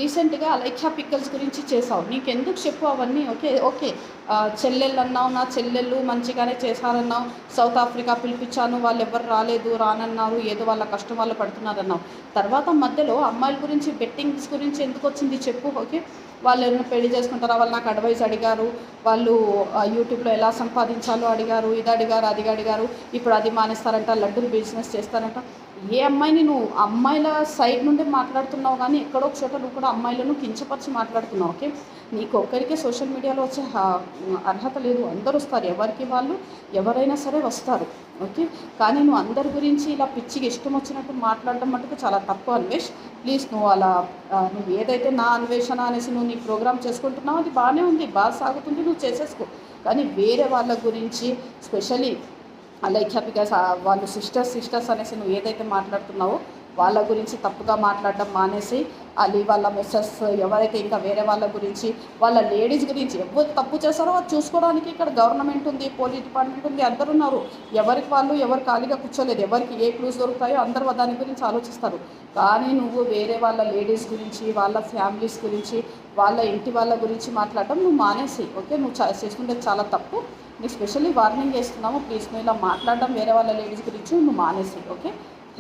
రీసెంట్‌గా అలైఖ్య పిక్కల్స్ గురించి చేసావు. నీకెందుకు చెప్పు అవన్నీ? ఓకే. ఓకే. చెల్లెళ్ళన్నావు, నా చెల్లెళ్ళు మంచిగానే చేశారన్నావు. సౌత్ ఆఫ్రికా పిలిపించాను, వాళ్ళెవ్వరు రాలేదు, రానన్నారు. ఏదో వాళ్ళ కష్టం వాళ్ళు పడుతున్నారన్నావు. తర్వాత మధ్యలో అమ్మాయిల గురించి బెట్టింగ్స్ గురించి ఎందుకొచ్చింది చెప్పు? ఓకే. వాళ్ళేమైనా పెళ్లి చేసుకుంటారా? వాళ్ళు నాకు అడ్వైస్ అడిగారు. వాళ్ళు యూట్యూబ్‌లో ఎలా సంపాదించాలో అడిగారు. ఇది అడిగారు, అది అడిగారు. ఇప్పుడు అది మానేస్తారంట, లడ్డూలు బిజినెస్ చేస్తారంట. ఏ అమ్మాయిని నువ్వు అమ్మాయిల సైడ్ నుండి మాట్లాడుతున్నావు కానీ ఎక్కడో ఒక చోట నువ్వు కూడా అమ్మాయిలను కించపరిచి మాట్లాడుతున్నావు. ఓకే. నీకు ఒక్కరికే సోషల్ మీడియాలో వచ్చే అర్హత లేదు. అందరూ వస్తారు, ఎవరికి వాళ్ళు ఎవరైనా సరే వస్తారు. ఓకే. కానీ నువ్వు అందరి గురించి ఇలా పిచ్చిగా ఇష్టం వచ్చినట్టు మాట్లాడడం మటుకు చాలా తప్పు అన్వేష్. ప్లీజ్ నువ్వు అలా నువ్వు ఏదైతే నా అన్వేషణ అనేసి నువ్వు నీ ప్రోగ్రామ్ చేసుకుంటున్నావు అది బాగానే ఉంది, బాగా సాగుతుంది, నువ్వు చేసేసుకో. కానీ వేరే వాళ్ళ గురించి స్పెషలీ అలైఖ్య బికాస్ వాళ్ళు సిస్టర్స్ అనేసి నువ్వు ఏదైతే మాట్లాడుతున్నావో వాళ్ళ గురించి తప్పుగా మాట్లాడడం మానేసి అది వాళ్ళ మెస్సెస్ ఎవరైతే ఇంకా వేరే వాళ్ళ గురించి వాళ్ళ లేడీస్ గురించి ఎవరు తప్పు చేస్తారో అది చూసుకోవడానికి ఇక్కడ గవర్నమెంట్ ఉంది, పోలీస్ డిపార్ట్మెంట్ ఉంది, అందరూ ఉన్నారు. ఎవరికి వాళ్ళు ఎవరు ఖాళీగా కూర్చోలేదు. ఎవరికి ఏ క్లూస్ దొరుకుతాయో అందరూ దాని గురించి ఆలోచిస్తారు. కానీ నువ్వు వేరే వాళ్ళ లేడీస్ గురించి, వాళ్ళ ఫ్యామిలీస్ గురించి, వాళ్ళ ఇంటి వాళ్ళ గురించి మాట్లాడటం నువ్వు మానేసి. ఓకే. నువ్వు చేస్తుండేది చాలా తప్పు. నీకు స్పెషల్లీ వార్నింగ్ చేస్తున్నాము. ప్లీజ్ నువ్వు ఇలా మాట్లాడడం వేరే వాళ్ళ లేడీస్ గురించి నువ్వు మానేసి. ఓకే.